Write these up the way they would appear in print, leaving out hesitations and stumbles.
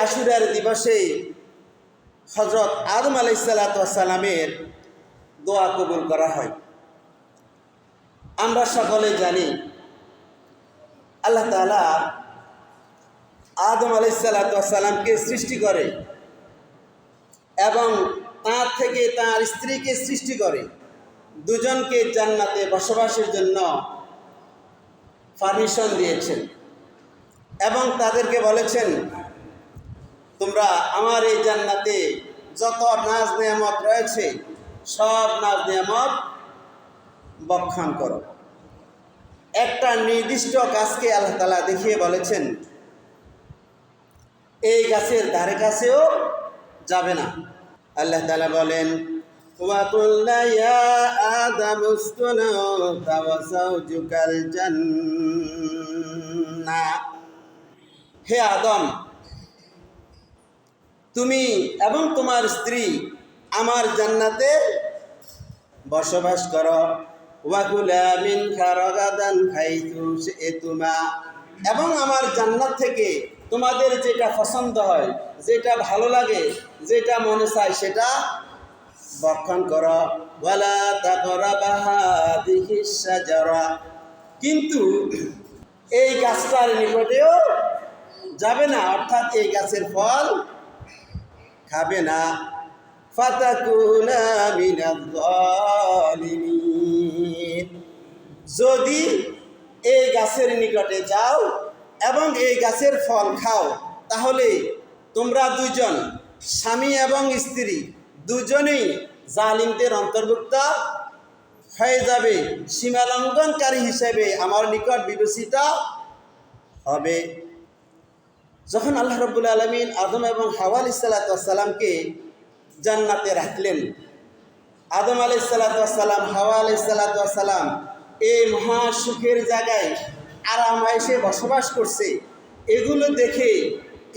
আশুরার দিবসে হযরত আদম আলাইহিসসালামের দোয়া কবুল করা হয়। আমরা সকলে জানি আল্লাহ তাআলা আদম আলাইহিসসালামকে সৃষ্টি করে এবং তার থেকে তার স্ত্রীকে সৃষ্টি করে, দুজনকে জান্নাতে বসবাসের জন্য পারমিশন দিয়েছেন এবং তাদেরকে বলেছেন, তোমরা আমার এই জান্নাতে যত নাজ নেয়ামত রয়েছে সব নাজ নেয়ামত ভক্ষণ করো। একটা নির্দিষ্ট গাছকে আল্লাহ তাআলা দেখিয়ে বলেছেন, এই গাছের ধারে কাছেও যাবে না। আল্লাহ তাআলা বলেন, ওয়াকুল্না ইয়া আদামু উসকুনু আনতা ওয়া যাওজুকাল জান্নাহ, হে আদম, তুমি এবং তোমার স্ত্রী আমার জান্নাতে বসবাস করো। ওয়াকুলা মিনহা রাগাদান হাইথু শি'তুমা, এবং আমার জান্নাত থেকে তোমাদের যেটা পছন্দ হয়, যেটা ভালো লাগে, যেটা মনে চায় সেটা ভক্ষণ করো। ওয়ালা তাকরাবা হাযিহিশ শাজারা, কিন্তু এই গাছটার নিকটেও যাবে না, অর্থাৎ এই গাছের ফল খাবে না। ফাতাকুনা মিনাজ জালিমিন, যদি এই গাছের নিকটে যাও এবং এই গাছের ফল খাও তাহলে তোমরা দুজন, স্বামী এবং স্ত্রী দুজনেই জালিমদের অন্তর্ভুক্ত হয়ে যাবে, সীমালঙ্ঘনকারী হিসেবে আমার নিকট বিবেচিত হবে। যখন আল্লাহ রাব্বুল আলামিন আদম এবং হাওয়া আলাইহিসসালামকে জান্নাতে রাখলেন, আদম আলাইহিসসালাম, হাওয়া আলাইহিসসালাম এই মহা সুখের জায়গায় আরাম-আয়েশে বসবাস করছে, এগুলো দেখে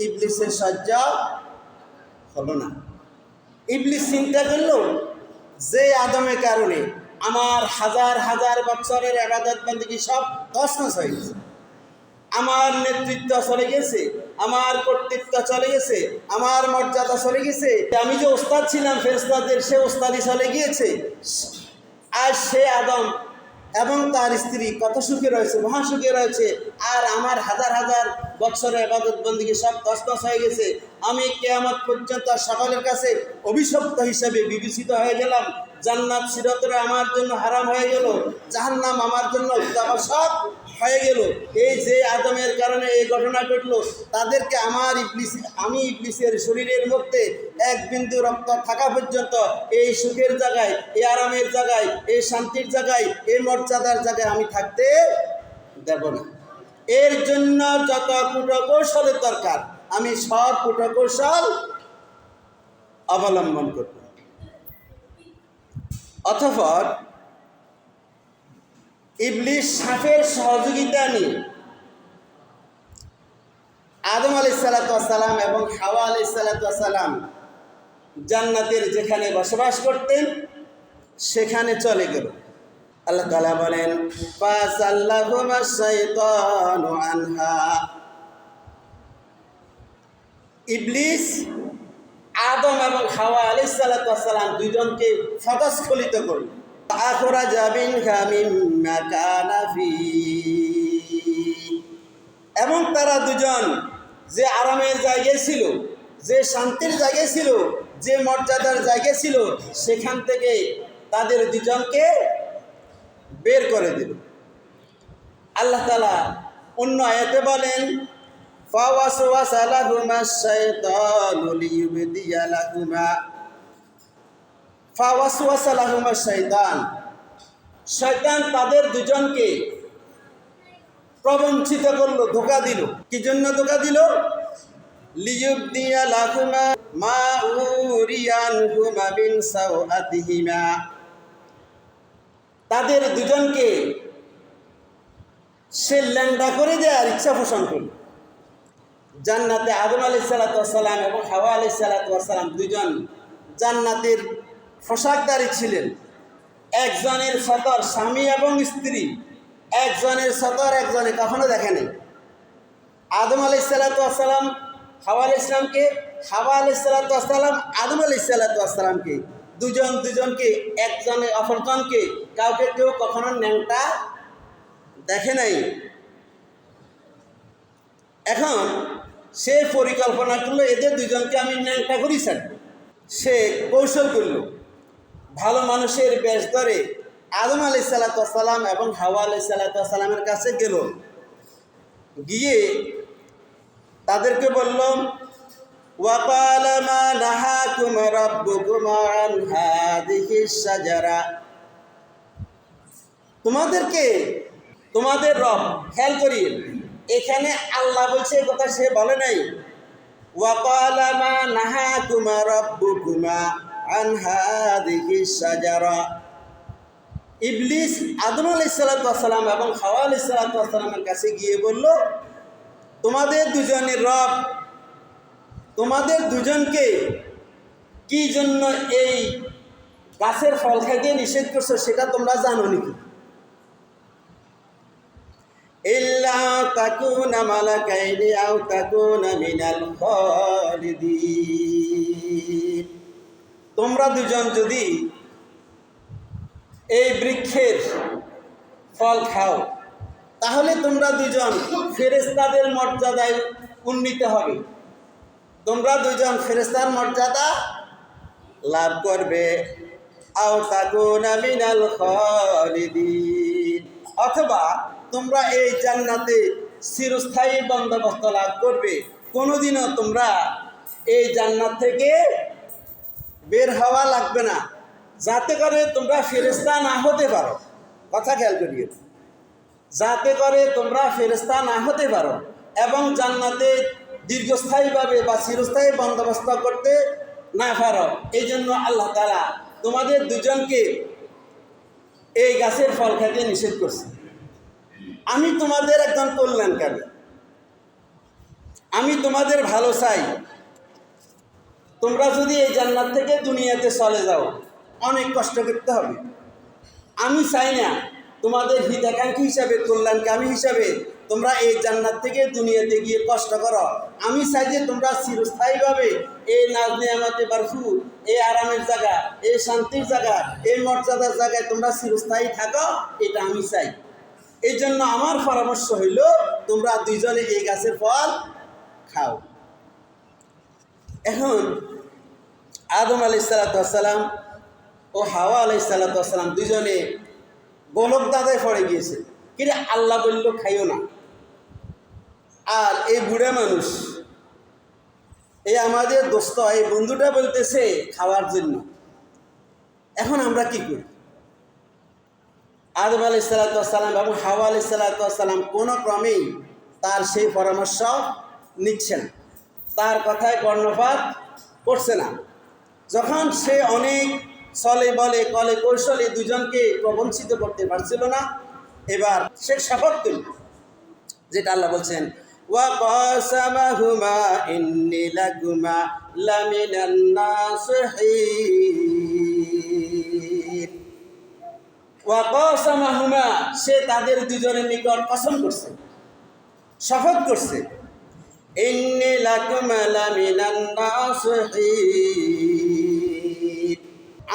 ইবলিসের সহ্য হলো না। ইবলিস চিন্তা করল যে আদমের কারণে আমার হাজার হাজার বছরের ইবাদত বন্দেগী সব তছনছ হয়ে গেছে, আমার নেতৃত্ব চলে গেছে, আমার কর্তৃত্ব চলে গেছে, আমার মর্যাদা চলে গেছে, আমি যে ওস্তাদ ছিলাম ফেরেশতাদের সে ওস্তাদি চলে গিয়েছে। আর সে আদম এবং তার স্ত্রী কত সুখে রয়েছে, মহাসুখে রয়েছে, আর আমার হাজার হাজার বছরের ইবাদত বন্দেগী সব তছনছ হয়ে গেছে। আমি কিয়ামত পর্যন্ত সকলের কাছে অভিশপ্ত হিসেবে বিবেচিত হয়ে গেলাম। জান্নাত চিরতরে আমার জন্য হারাম হয়ে গেল, জাহান্নাম আমার জন্য অত্যাবশ্যক হয়ে গেল। এই যে আদমের কারণে এই ঘটনা ঘটল, তাদেরকে আমি ইবলিসের শরীরের মধ্যে এক বিন্দু রক্ত থাকা পর্যন্ত এই সুখের জায়গায়, এই আরামের জায়গায়, এই শান্তির জায়গায়, এই মর্যাদার জায়গায় আমি থাকতে দেব না। এর জন্য যত কূটকৌশলের দরকার আমি সব কূটকৌশল অবলম্বন করব। অতঃপর ইবলিস সাপের সহযোগিতা নিয়ে আদম আলাইহিসসালাম এবং হাওয়া আলাইহিসসালাম জান্নাতের যেখানে বসবাস করতেন সেখানে চলে গেল। আল্লাহ তাআলা বলেন, ফাসাল্লাহুমাশ শাইতানু আনহা, ইবলিস আদম এবং হাওয়া আলাইহিসসালাম দুইজনকে ফদস্খলিত করল। আখরাজা মিনহা মিম্মা কানা ফী, এবং তারা দুজন যে আরামের জায়গায় ছিল, যে শান্তির জায়গায় ছিল, যে মর্যাদার জায়গায় ছিল, সেখান থেকে তাদের দুজনকে বের করে দিল। আল্লাহ তাআলা অন্য আয়াতে বলেন, ফাওয়াসওয়াসা লাহুমাশ শাইতানু লিইউবদিয়া লাহুমা, ফাওয়াসওয়াসা লাহুমাশ শাইতান, শয়তান তাদের দুজনকে প্রবঞ্চিত করলো, ধোঁকা দিল। কি জন্য ধোঁকা দিল? লিইউবদিয়া লাহুমা মা উরিয়ানহুমা মিন সাওআতিহিমা, তাদের দুজনকে সে ল্যাংড়া করে দেওয়ার ইচ্ছা পোষণ করল। জান্নাতে আদম আলাইহিসসালাম এবং হাওয়া আলাইহিসসালাম দুজন জান্নাতের পোশাকধারী ছিলেন। একজনের সতর স্বামী এবং স্ত্রী, একজনের সতর একজনে কখনো দেখেনি। আদম আলাইহিসসালাম হাওয়া আলাইহিস সালামকে, হাওয়া আলাইহিস সালাম আদম আলাইহিস সালামকে, দুজনকে একজনে অপরজনকে কাউকে কেউ কখনো ন্যাংটা দেখে নাই। এখন সে পরিকল্পনা করলো এদের দুজনকে আমি ন্যাংটা করি স্যার। সে কৌশল করল, ভালো মানুষের বেশ ধরে আদম আলাইহিস সালাম এবং হাওয়া আলাইহিস সালামের কাছে গেল, গিয়ে তাদেরকে বলল, ওয়াকালা মা নাহাকুমা রাব্বুকুমা আন হাযিহিস শাজারা, তোমাদের রব, খেয়াল করি এখানে আল্লাহ বলছে এই কথা, সে বলে নাই। ওয়াকালা মা নাহাকুমা রাব্বুকুমা আন হাযিহিস শাজারা। ইবলিস আদম আলাইহিস সালাম এবং হাওয়া আলাইহিস সালামের কাছে গিয়ে বলল, তোমাদের দুজনের রব তোমাদের দুজনকে কি জন্য এই গাছের ফল খাইতে নিষেধ করছো সেটা তোমরা জানো নাকি? ইল্লা তাকুনা মালাকাইনি আও তাকুনা মিনাল খালিদিন, তোমরা দুজন যদি এই বৃক্ষের ফল খাও তাহলে তোমরা দুজন ফেরেশতাদের মর্যাদায় উন্নীত হবে, তোমরা দুজন ফেরেশতার মর্যাদা লাভ করবে। আও তাকুনা মিনাল খালিদিন, অথবা তোমরা এই জান্নাতে চিরস্থায়ী বন্দোবস্ত লাভ করবে, কোনোদিনও তোমরা এই জান্নাত থেকে বের হওয়া লাগবে না, যাতে করে তোমরা ফেরেশতা না হতে পারো। কথা খেয়াল করিয়ে, যাতে করে তোমরা ফেরেশতা না হতে পারো এবং জান্নাতে দীর্ঘস্থায়ীভাবে বা চিরস্থায়ী বন্দোবস্ত করতে না পারো, এই জন্য আল্লাহ তাআলা তোমাদের দুজনকে এই গাছের ফল খেতে নিষেধ করছে। আমি তোমাদের একজন কল্যাণকারী, আমি তোমাদের ভালো চাই। তোমরা যদি এই জান্নাত থেকে দুনিয়াতে চলে যাও অনেক কষ্ট করতে হবে। আমি চাই না তোমাদের হিতাকাঙ্ক্ষী হিসাবে, কল্যাণকামী হিসাবে তোমরা এই জান্নাত থেকে দুনিয়াতে গিয়ে কষ্ট করো। আমি চাই যে তোমরা চিরস্থায়ীভাবে এই নাজ নেয়ামতে ভরপুর, এই আরামের জায়গা, এই শান্তির জায়গা, এই মর্যাদার জায়গায় তোমরা চিরস্থায়ী থাকো, এটা আমি চাই। এই জন্য আমার পরামর্শ হইল তোমরা দুইজনে এই গাছের ফল খাও। এখন আদম আলাইহিস সালাম ও হাওয়া আলাইহিস সালাম দুজনে গোলক দাদায় পড়ে গিয়েছে, কিন্তু আল্লাহ বলল খাইও না। আর এই বুড়া মানুষ, এই আমাদের দোস্ত, এই বন্ধুটা বলতেছে খাওয়ার জন্য। এখন আমরা কি করি? আদম আলাইহিস সালাম এবং হাওয়া আলাইহিস সালাম কোনো ক্রমেই তার সেই পরামর্শ নিচ্ছে না, তার কথায় কর্ণপাত করছে না। যখন সে অনেক ছলে বলে কলে কৌশলে দুজনকে প্রবঞ্চিত করতে পারছিল না, এবার সে শপথ করল, যেটা আল্লাহ বলছেন, ওয়া কাসামাহুমা ইন্নী লাকুমা লামিনান নাসিহিন। ওয়া কাসামাহুমা, সে তাদের দুজনের নিকট কসম করছে, শপথ করছে, ইন্নী লাকুমা লামিনান নাসিহিন,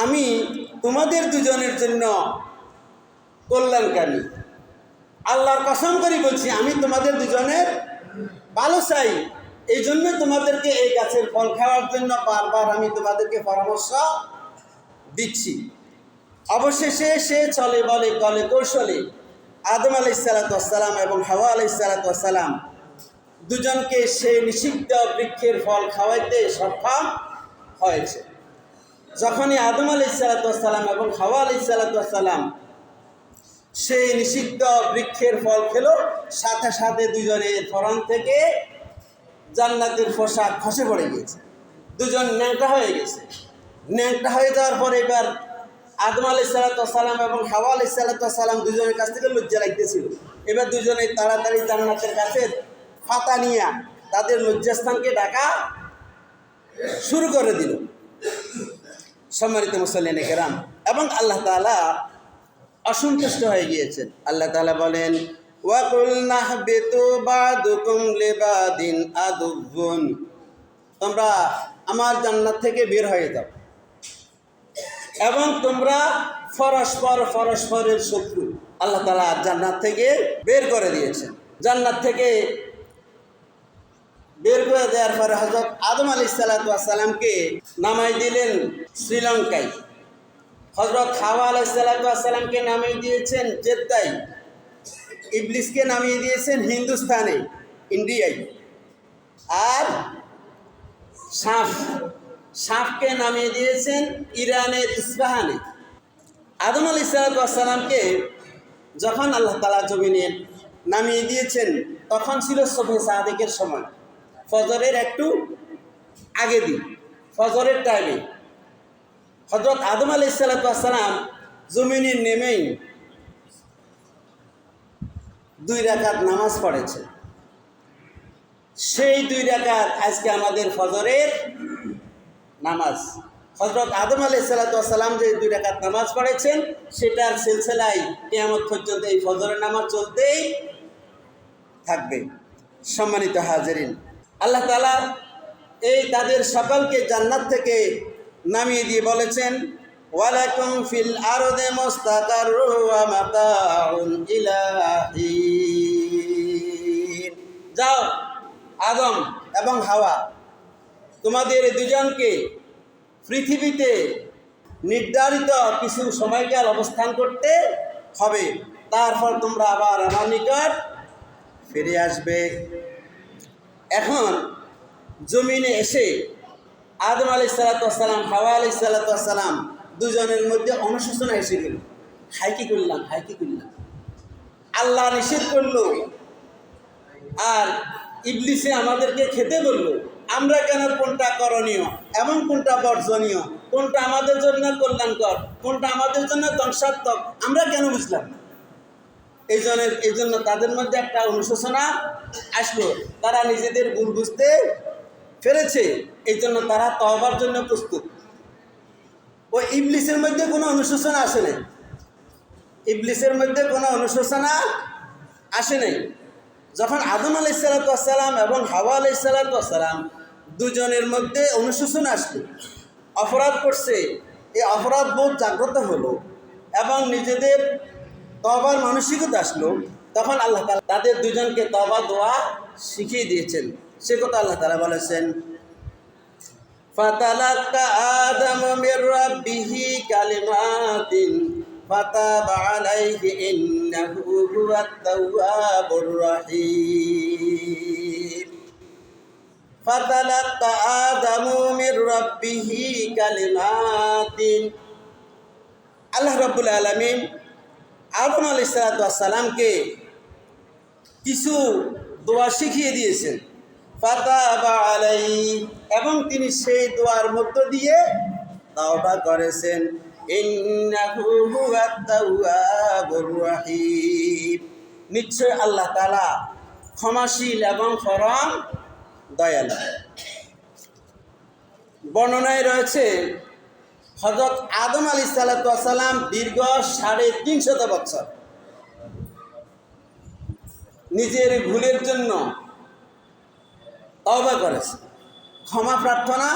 আমি তোমাদের দুজনের জন্য কল্যাণকারী। আল্লাহর কসম করে বলছি, আমি তোমাদের দুজনের ভালো চাই, এই জন্য তোমাদেরকে এই গাছের ফল খাওয়ার জন্য বারবার আমি তোমাদেরকে পরামর্শ দিচ্ছি। অবশেষে সে চলে বলে কলে কৌশলে আদম আলাইহিস সালাম এবং হাওয়া আলাইহিস সালাম দুজনকে সেই নিষিদ্ধ বৃক্ষের ফল খাওয়াইতে সক্ষম হয়েছে। যখনই আদম আলাইহিস সালাম এবং হাওয়া আলাইহিস সালাম সেই নিষিদ্ধ বৃক্ষের ফল খেল, সাথে সাথে দুজনের পরন থেকে জান্নাতের পোশাক খসে পড়ে গিয়েছে, দুজন ন্যাংটা হয়ে গেছে। ন্যাংটা হয়ে যাওয়ার পর এবার আদম আলাইহিস সালাম এবং হাওয়া আলাইহিস সালাম দুজনের কাছ থেকে লজ্জা লাগতেছিল। এবার দুজনে তাড়াতাড়ি জান্নাতের কাছে ফাতা নিয়ে তাদের লজ্জাস্থানকে ঢাকা শুরু করে দিল। সম্মানিত মুসল্লিনে কেরাম, এবং আল্লাহ তাআলা অসন্তুষ্ট হয়ে গিয়েছেন। আল্লাহ তাআলা বলেন, ওয়া কুলনা হাবিতু বাদুকুম লিবাদিন আদুবুন তোমরা আমার জান্নাত থেকে বের হয়ে যাও, এবং তোমরা পরস্পরের শত্রু। আল্লাহ তাআলা জান্নাত থেকে বের করে দিয়েছেন। জান্নাত থেকে বের করে দেওয়ার পরে হযরত আদম আলাইহিস সালামকে নামাই দিলেন শ্রীলঙ্কায়, হযরত হাওয়া আলাইহিস সালামকে নামিয়ে দিয়েছেন জেদ্দায়, ইবলিসকে নামিয়ে দিয়েছেন হিন্দুস্তানে, ইন্ডিয়ায়, আর সাপকে নামিয়ে দিয়েছেন ইরানের ইস্পাহানে। আদম আলাইহিস সালামকে যখন আল্লাহ তাআলা জমিনে নামিয়ে দিয়েছেন তখন ছিল সুবহে সাদিকের সময়, ফজরের একটু আগে দিন, ফজরের টাইমে হযরত আদম আলাইহিস সালাম জমিনে নেমেই 2 রাকাত নামাজ পড়েছেন। সেই 2 রাকাত আজকে আমাদের ফজরের নামাজ। হযরত আদম আলাইহিস সালাম যে 2 রাকাত নামাজ পড়েছেন সেটার সিলসিলায় কিয়ামত পর্যন্ত এই ফজরের নামাজ চলতেই থাকবে। সম্মানিত হাজিরিন, আল্লাহ তাআলা এই তাদের সকলকে জান্নাত থেকে নামিয়ে দিয়ে বলেছেন, ওয়ালাকুম ফিল আরদি মুস্তাকাররুন ওয়া মাতাউন ইলা হিন। যাও আদম এবং হাওয়া, তোমাদের দুজনকে পৃথিবীতে নির্ধারিত কিছু সময়কাল অবস্থান করতে হবে, তারপর তোমরা আবার আমার নিকট ফিরে আসবে। এখন জমিনে এসে আদম আলাইহিস সালাম, হাওয়া আলাইহিস সালাম দুজনের মধ্যে অনুশোচনা এসে গেল। হাই কি করলাম, আল্লাহ নিষেধ করলো আর ইবলিসে আমাদেরকে খেতে বললো, আমরা কেন কোনটা করণীয় এবং কোনটা বর্জনীয়, কোনটা আমাদের জন্য কল্যাণকর, কোনটা আমাদের জন্য ধ্বংসাত্মক আমরা কেন বুঝলাম? এই জন্য তাদের মধ্যে একটা অনুশোচনা আসলো। তারা নিজেদের ভুল বুঝতে পেরেছে, এই জন্য তারা তওবার জন্য প্রস্তুত। ওই ইবলিসের মধ্যে কোনো অনুশোচনা আসে নাই, ইবলিসের মধ্যে কোনো অনুশোচনা আসে নাই। যখন আদম আলাইহিস সালাম এবং হাওয়া আলাইহিস সালাম দুজনের মধ্যে অনুশোচনা আসলো, অপরাধ করছে, এই অপরাধ বোধ জাগ্রত হলো এবং নিজেদের তওবার মানসিকতা আসলো, তখন আল্লাহ তাআলা তাদের দুজনকে তওবা দোয়া শিখিয়ে দিয়েছেন। সে কথা আল্লাহ তাআলা বলেছেন, ফাতালাক্কা আদামু মির রাব্বিহি কালিমাতিন ফাতাবা আলাইহি ইন্নাহু হুয়াত তাওয়াবুর রহিম। ফাতালাক্কা আদামু মির রাব্বিহি কালিমাতিন, আল্লাহ রাব্বুল আলামিন আদম আলাইহিস সালামকে কিছু দোয়া শিখিয়ে দিয়েছেন। ফাতাবা আলাইহি, এবং তিনি সেই দোয়ার মধ্য দিয়ে তাওবা করেছেন। ইন্নাহু হুয়াত তাওয়াবুর রহিম, নিশ্চয় আল্লাহ তাআলা ক্ষমাশীল এবং পরম দয়ালু। বর্ণনায় রয়েছে হযরত আদম আলাইহিস সালাম দীর্ঘ 350 বছর নিজের ভুলের জন্য তওবা করেছে, ক্ষমা প্রার্থনা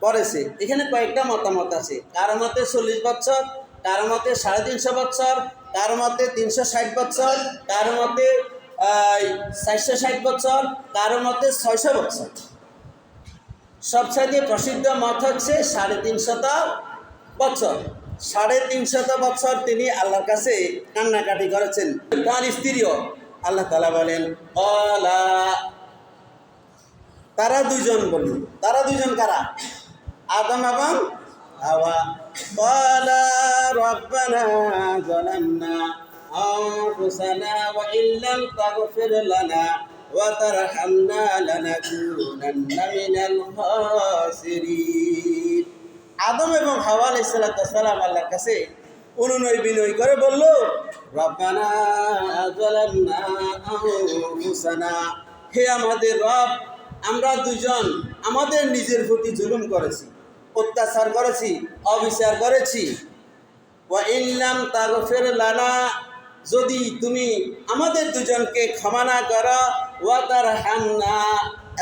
করেছে। এখানে কয়েকটা মতামত আছে, কারো মতে 40 বছর, কারো মতে 350 বছর, কারো মতে 360 বছর, কারো মতে 460 বছর, কারো মতে 600 বছর। সবচেয়ে প্রসিদ্ধ মত হচ্ছে 350 বছর। 350 বছর তিনি আল্লাহর কাছে কান্নাকাটি করেছেন। তার স্ত্রীও, আল্লাহ তাআলা বলেন, তারা দুজন কারা? আদম এবং হাওয়া। ক্বালা রাব্বানা যালামনা আনফুসানা ওয়া ইল্লাম তাগফির লানা ওয়া তারহামনা লানাকুনান্না মিনাল খাসিরিন। আদম এবং হাওয়া আলাইহিস সালাম আল্লাহর কাছে অনুনয় বিনয় করে বলল, রাব্বানা যালামনা আনফুসানা, হে আমাদের রব, আমরা দুজন আমাদের নিজের প্রতি জুলুম করেছি, অত্যাচার করেছি, অবিচার করেছি। ওয়া ইল্লাম তাগফির লানা, যদি তুমি আমাদের দুজনকে ক্ষমা না করো, ওয়া তারহামনা,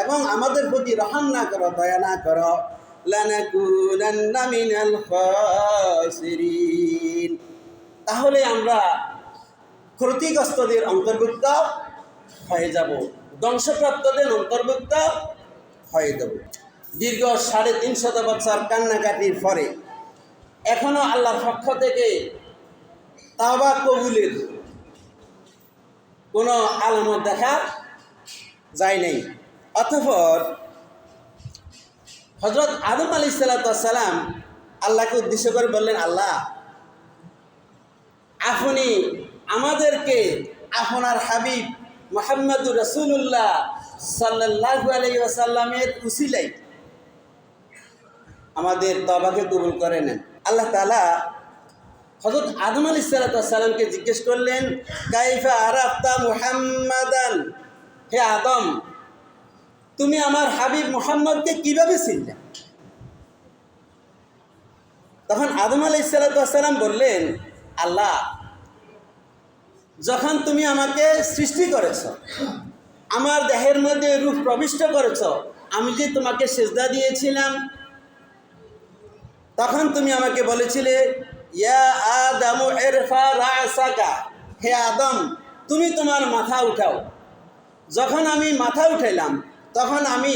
এবং আমাদের প্রতি রহম না করো, দয়া না করো, লানাকুনান্না মিনাল খাসিরিন, তাহলে আমরা ক্ষতিগ্রস্তদের অন্তর্ভুক্ত হয়ে যাব, ধ্বংসপ্রাপ্তদের অন্তর্ভুক্ত হয়ে যাব। দীর্ঘ 350 বছর কান্নাকাটির পরে এখনো আল্লাহর পক্ষ থেকে তাওবা কবুলের কোনো আলামত দেখা যায় নাই। অতঃপর হযরত আদম আলাইহিস সালাম আল্লাহকে উদ্দেশ্য করে বললেন, আল্লাহ, আপনি আমাদেরকে আপনার হাবিব মুহাম্মদুর রাসূলুল্লাহ সাল্লাল্লাহু আলাইহি ওয়াসাল্লামের উসিলায় আমাদের তওবাকে কবুল করে নেন। আল্লাহ তাআলা হযরত আদম আলাইহিস সালামকে জিজ্ঞেস করলেন, কাইফা আরাফতা মুহাম্মাদান, হে আদম, তুমি আমার হাবিব মুহাম্মদকে কিভাবে চিনলে? তখন আদম আলাইহিস সালাম বললেন, আল্লাহ, যখন তুমি আমাকে সৃষ্টি করেছ, আমার দেহের মধ্যে রূহ প্রবিষ্ট করেছ, আমি যে তোমাকে সিজদা দিয়েছিলাম, তখন তুমি আমাকে বলেছিলে, ইয়া আদমু ইরফা রাসাকা, হে আদম, তুমি তোমার মাথা উঠাও। যখন আমি মাথা উঠাইলাম, তখন আমি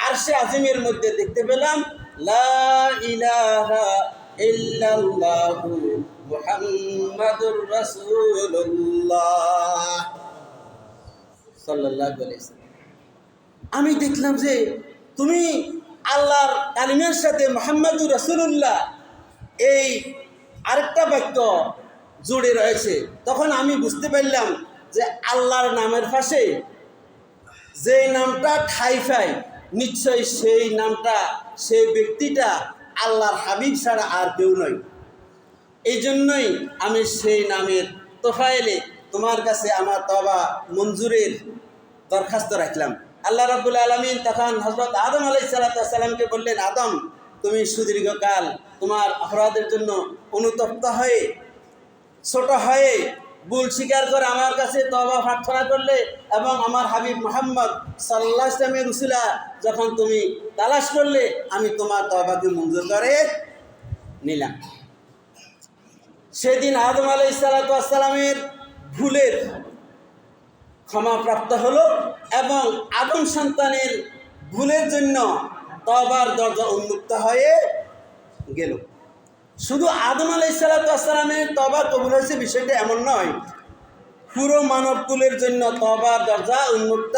আরশে আজিমের মধ্যে দেখতে পেলাম, লা ইলাহা ইল্লাল্লাহু মুহাম্মাদুর রাসূলুল্লাহ সাল্লাল্লাহু আলাইহি ওয়াসাল্লাম। আমি দেখলাম যে তুমি আল্লাহর কালিমার সাথে মুহাম্মাদুর রাসূলুল্লাহ এই আরেকটা বাক্য জুড়ে রয়েছে। তখন আমি বুঝতে পারলাম যে আল্লাহর নামের পাশে যে নামটা ঠাই পায়, নিশ্চয়ই সেই নামটা, সেই ব্যক্তিটা আল্লাহর হাবিব ছাড়া আর কেউ নয়। এই জন্যই আমি সেই নামের তোফায়েলে তোমার কাছে আমার তওবা মঞ্জুরের দরখাস্ত রাখলাম। আল্লাহ রাব্বুল আলামিন তখন হযরত আদম আলাইহিস সালামকে বললেন, আদম, তুমি সুদীর্ঘকাল তোমার অপরাধের জন্য অনুতপ্ত হয়ে, ছোট হয়ে, ভুল স্বীকার করে আমার কাছে তওবা প্রার্থনা করলে এবং আমার হাবিব মুহাম্মদ সাল্লাল্লাহু আলাইহি ওয়াসাল্লামের উসিলা যখন তুমি তালাশ করলে, আমি তোমার তওবাকে মঞ্জুর করে নিলাম। সেদিন আদম আলাইহিস সালামের ভুলের ক্ষমাপ্রাপ্ত হলো এবং আদম সন্তানের ভুলের জন্য তওবার দরজা উন্মুক্ত হয়ে গেল। শুধু আদম আলাইহিস সালামের তওবা কবুল হয়েছে বিষয়টা এমন নয়, পুরো মানবকুলের জন্য তওবার দরজা উন্মুক্ত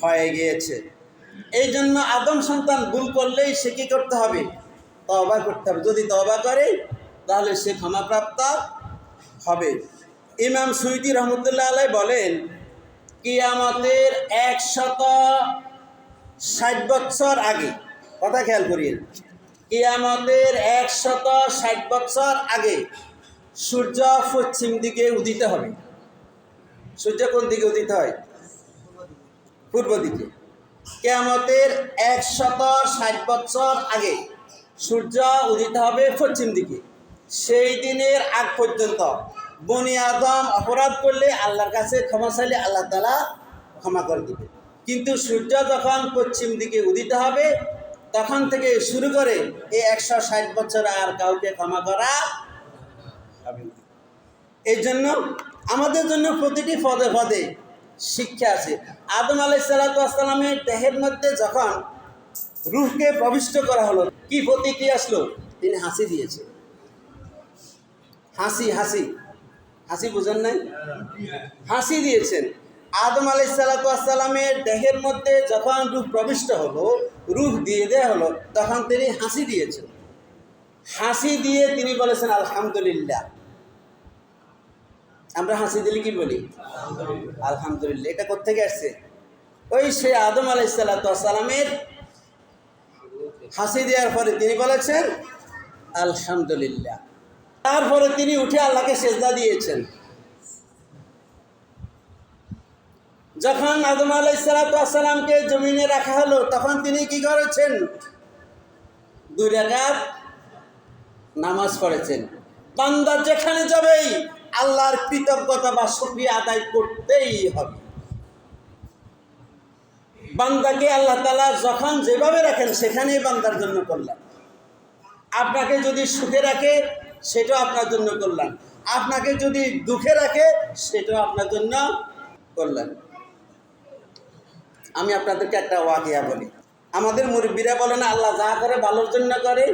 হয়ে গিয়েছে। এই জন্য আদম সন্তান ভুল করলেই সে কী করতে হবে? তওবা করতে হবে। যদি তওবা করে তাহলে সে ক্ষমাপ্রাপ্ত হবে। ইমাম সুয়ুতী রহমতুল্লাহ আলাইহি বলেন, কিয়ামতের 160 বছর আগে, কথা খেয়াল করিয়েন, কিয়ামতের 160 বছর আগে সূর্য পশ্চিম দিকে উদিত হবে। সূর্য কোন দিকে উদিত হয়? পূর্ব দিকে। কিয়ামতের 160 বছর আগে সূর্য উদিত হবে পশ্চিম দিকে। সেই দিনের আগ পর্যন্ত বনি আদম অপরাধ করলে আল্লাহর কাছে ক্ষমা চাইলে আল্লাহ তাআলা ক্ষমা করে দিবে। কিন্তু সূর্য যখন পশ্চিম দিকে উদিত হবে, তখন থেকে শুরু করে এই 160 বছর আর কাউকে ক্ষমা করা হবে না। এই জন্য আমাদের জন্য প্রতিটি পদে পদে শিক্ষা আছে। আদম আলাইহিস সালামের দেহের মধ্যে যখন রূহকে প্রবিষ্ট করা হলো, কি প্রতিক্রিয়া আসলো? তিনি হাসি দিয়েছেন। হাসি হাসি হাসি বুঝেন নাই? হাসি দিয়েছেন। আদম আলাইহিস সালামের দেহের মধ্যে যখন রূহ প্রবিষ্ট হলো, রূহ দিয়ে দেওয়া হলো, তখন তিনি হাসি দিয়েছেন। হাসি দিয়ে তিনি বলেছেন আলহামদুলিল্লাহ। আমরা হাসি দিলে কি বলি? আলহামদুলিল্লাহ। এটা কোত্থেকে আসছে? ওই সে আদম আলাইহিস সালামের হাসি দেওয়ার পরে তিনি বলেছেন আলহামদুলিল্লাহ। তারপরে তিনি উঠে আল্লাহকে সেজদা দিয়েছেন। যখন আদম আলাইহিস সালামকে জমিনে রাখা হলো, তখন তিনি কি করেছেন? 2 রাকাত নামাজ পড়েছেন। বান্দা যেখানে যাবেই আল্লাহর কৃতজ্ঞতা বা শুকরিয়া আদায় করতেই হবে। বান্দাকে আল্লাহ তাআলা যখন যেভাবে রাখেন সেখানেই বান্দার জন্য কল্যাণ। আপনাকে যদি সুখে রাখে সেটাও আপনার জন্য কল্যাণ, আপনাকে যদি দুঃখে রাখে সেটাও আপনার জন্য কল্যাণ। আমি আপনাদেরকে একটা ওয়াকিয়া বলি। আমাদের মুরব্বীরা বলেন আল্লাহ যা করে ভালোর জন্য করে।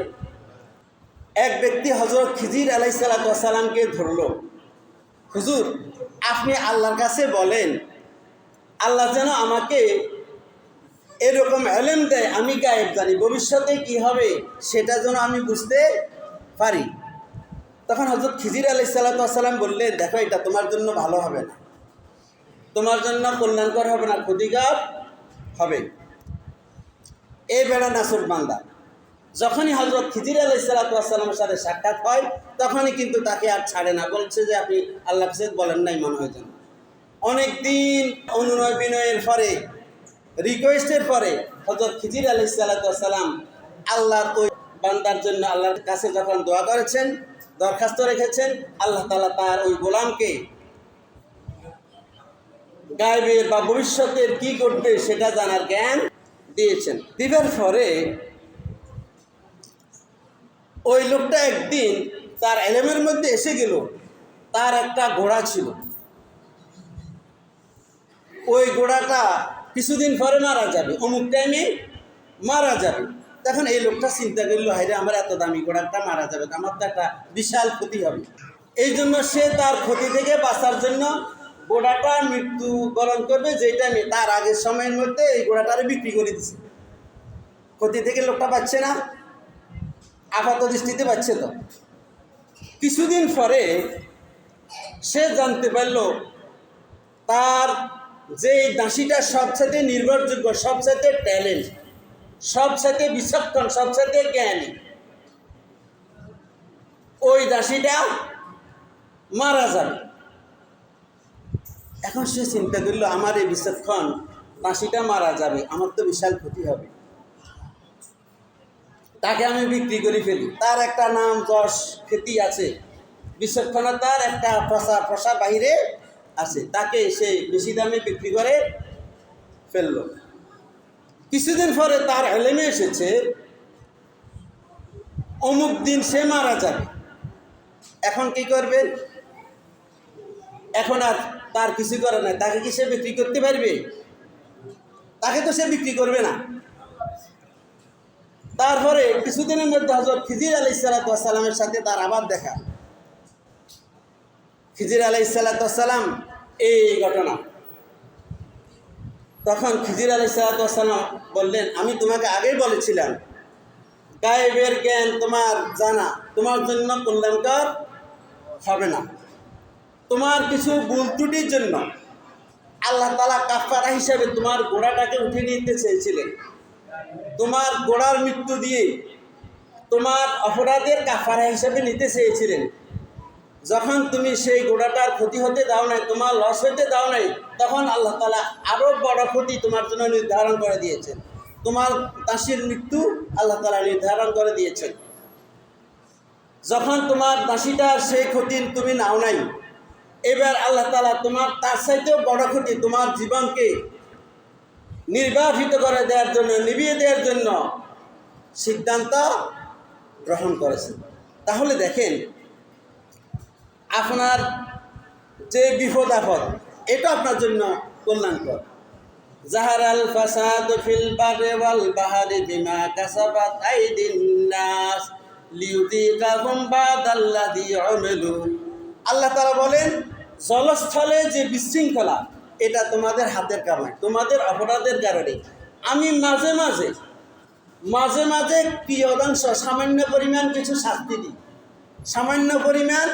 এক ব্যক্তি হযরত খিজির আলাইহিস সালামকে ধরলো, হুজুর আপনি আল্লাহর কাছে বলেন আল্লাহ যেন আমাকে এরকম ইলম দেয়, আমি গায়েব জানি, ভবিষ্যতে কি হবে সেটা যেন আমি বুঝতে পারি। তখন হযরত খিজির আলাইহিস সালাম বললেন, দেখো এটা তোমার জন্য ভালো হবে না, তোমার জন্য কল্যাণকর হবে না, ক্ষতিকর হবে। এই বেড়া নাসুর বান্দা যখনই হযরত খিজির আলাইহিস সালামের সাথে সাক্ষাৎ হয় তখনই কিন্তু তাকে আর ছাড়ে না, বলছে যে আপনি আল্লাহর কাছে বলেন নাই মনে হয় যেন। অনেক দিন অনুনয় বিনয়ের পরে, রিকোয়েস্টের পরে হযরত খিজির আলাইহিস সালাম আল্লাহর ওই বান্দার জন্য আল্লাহর কাছে যখন দোয়া করেছেন, দরখাস্ত রেখেছেন, আল্লাহ তাআলা তার ওই গোলামকে গায়েবের বা ভবিষ্যতের কি ঘটবে সেটা জানার জ্ঞান দিয়েছেন। দিবার পরে ওই লোকটা একদিন তার ইলমের মধ্যে এসে গেল, তার একটা ঘোড়া ছিল, ওই ঘোড়াটা কিছুদিন পরে মারা যাবে, অমুক টাইমে মারা যাবে। তখন এই লোকটা চিন্তা করলো, হায়রে আমার এত দামি ঘোড়াটা মারা যাবে, আমার তো একটা বিশাল ক্ষতি হবে। এই জন্য সে তার ক্ষতি থেকে বাঁচার জন্য ঘোড়াটা মৃত্যুবরণ করবে যে টাইমে, তার আগের সময়ের মধ্যে এই ঘোড়াটারে বিক্রি করে দিছে। ক্ষতি থেকে লোকটা পাচ্ছে না, আপাত দৃষ্টিতে পাচ্ছে। তো কিছুদিন পরে সে জানতে পারল তার যে দাসীটা সবচাইতে নির্ভরযোগ্য, সবচাইতে ট্যালেন্ট, সবচাইতে বিচক্ষণ, সবচাইতে জ্ঞানী, ওই দাসীটা মারা যাবে। এখন সে চিন্তা করল আমার এই বিচক্ষণ দাসীটা মারা যাবে, আমার তো বিশাল ক্ষতি হবে, তাকে আমি বিক্রি করে ফেলি। তার একটা নাম যশ খ্যাতি আছে, বিচক্ষণতার একটা প্রসার বাহিরে আছে, তাকে সে বেশি দামে বিক্রি করে ফেললো। কিছুদিন পরে তার ইলমে এসেছে অমুক দিন সে মারা যাবে। এখন কি করবে? এখন আর তার কিছু করে না, তাকে কি সে বিক্রি করতে পারবে? তাকে তো সে বিক্রি করবে না। তারপরে কিছুদিনের মধ্যে হযরত খিজির আলাইহিস সালামের সাথে তার আবার দেখা। খিজির আলাইহিস সালাম এই ঘটনা। তখন খিজির আলাইহিস সালাম বললেন, আমি তোমাকে আগেই বলেছিলাম গায়েবের জ্ঞান তোমার জানা তোমার জন্য কল্যাণকর হবে না। তোমার কিছু ভুল ত্রুটির জন্য আল্লাহ তাআলা কাফারা হিসাবে তোমার ঘোড়াটাকে উঠিয়ে নিতে চেয়েছিলেন। তোমার ঘোড়ার মৃত্যু দিয়ে তোমার অপরাধের কাফারা হিসাবে নিতে চেয়েছিলেন। যখন তুমি সেই ঘোড়াটার ক্ষতি হতে দাও নাই, তোমার লস হতে দাও নাই, তখন আল্লাহ তাআলা আরও বড় ক্ষতি তোমার জন্য নির্ধারণ করে দিয়েছেন। তোমার দাসীর মৃত্যু আল্লাহ তাআলা নির্ধারণ করে দিয়েছেন। যখন তোমার দাসীটার সেই ক্ষতি তুমি নাও নাই, এবার আল্লাহ তাআলা তোমার তার চাইতেও বড় ক্ষতি, তোমার জীবনকে নির্বাপিত করে দেওয়ার জন্য, নিভিয়ে দেওয়ার জন্য সিদ্ধান্ত গ্রহণ করেছেন। তাহলে দেখেন আপনার যে বিপদ আপদ এটা আপনার জন্য কল্যাণকর। জাহারাল ফাসাদ ফিল বারি ওয়াল বাহরি বিমা কাসাবাত আইদিন নাস লিউযিকাহুম বাদাল্লাযী আমিলু। আল্লাহ তাআলা বলেন জলস্থলে যে বিশৃঙ্খলা এটা তোমাদের হাতের কামাই, তোমাদের অপরাধের কারণে আমি মাঝে মাঝে কিয়দাংশ সামান্য পরিমাণ কিছু শাস্তি দিই, সামান্য পরিমাণ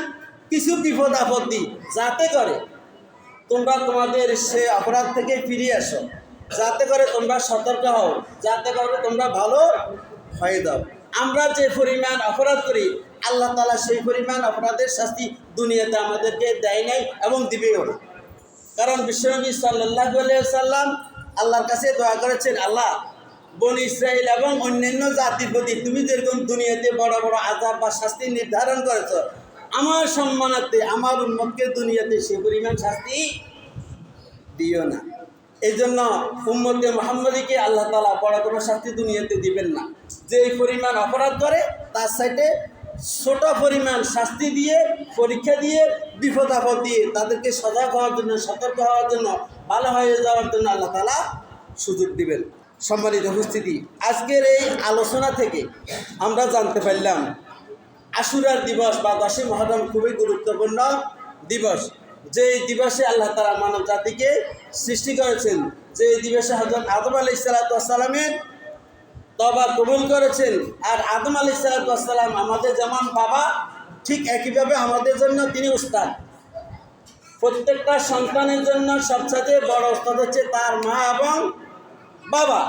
কিছু বিপদ আপদ দিই, যাতে করে তোমরা তোমাদের সে অপরাধ থেকে ফিরে আসো, যাতে করে তোমরা সতর্ক হও, যাতে করে তোমরা ভালো হয়ে দাও। আমরা যে পরিমাণ অপরাধ করি আল্লাহ তাআলা সেই পরিমাণ অপরাধের শাস্তি দুনিয়াতে আমাদেরকে দেয় নাই এবং দিবেও না। কারণ বিশ্বনবী সাল্লাল্লাহু আলাইহি ওয়াসাল্লাম আল্লাহর কাছে দোয়া করেছেন, আল্লাহ বনী ইসরাইল এবং অন্যান্য জাতির প্রতি তুমি যেরকম দুনিয়াতে বড় বড় আযাব বা শাস্তি নির্ধারণ করেছ, আমার সম্মানার্থে আমার উম্মতকে দুনিয়াতে সেই পরিমাণ শাস্তি দিও না। এই জন্য উম্মতে মুহাম্মদীকে আল্লাহ তাআলা বড় কোনো শাস্তি দুনিয়াতে দিবেন না। যে পরিমাণ অপরাধ করে তার সাইডে ছোট পরিমাণ শাস্তি দিয়ে, পরীক্ষা দিয়ে, বিপদ আপদ দিয়ে তাদেরকে সজাগ হওয়ার জন্য, সতর্ক হওয়ার জন্য, ভালো হয়ে যাওয়ার জন্য আল্লাহ তাআলা সুযোগ দিবেন। সম্মানিত উপস্থিতি, আজকের এই আলোচনা থেকে আমরা জানতে পারলাম আশুরার দিবস বা 10ই মুহররম খুবই গুরুত্বপূর্ণ দিবস। যে দিবসে আল্লাহ তাআলা মানব জাতিকে সৃষ্টি করেছেন, যে দিবসে হযরত আদম আলাইহিস সালামের তওবা কবুল করেছেন। আর আদম আলাইহিস সালাম আমাদের যেমন বাবা, ঠিক একইভাবে আমাদের জন্য তিনি উস্তাদ। প্রত্যেকটা সন্তানের জন্য সবচেয়ে বড় উস্তাদ হচ্ছে তার মা এবং বাবা।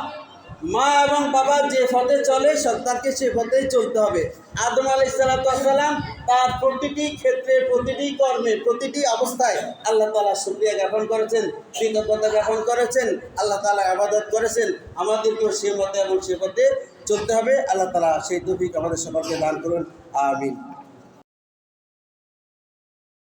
মা এবং বাবা যে পথে চলে সন্তানকে সে পথেই চলতে হবে। আদম আলাইহিস সালাম তার প্রতিটি ক্ষেত্রে, প্রতিটি কর্মে, প্রতিটি অবস্থায় আল্লাহ তাআলা শুকরিয়া জ্ঞাপন করেছেন, কৃতজ্ঞতা জ্ঞাপন করেছেন, আল্লাহ তাআলা ইবাদত করেছেন। আমাদেরকেও সে মতে এবং সে পথে চলতে হবে। আল্লাহ তাআলা সেই তৌফিক আমাদের সকলকে দান করুন। আমিন।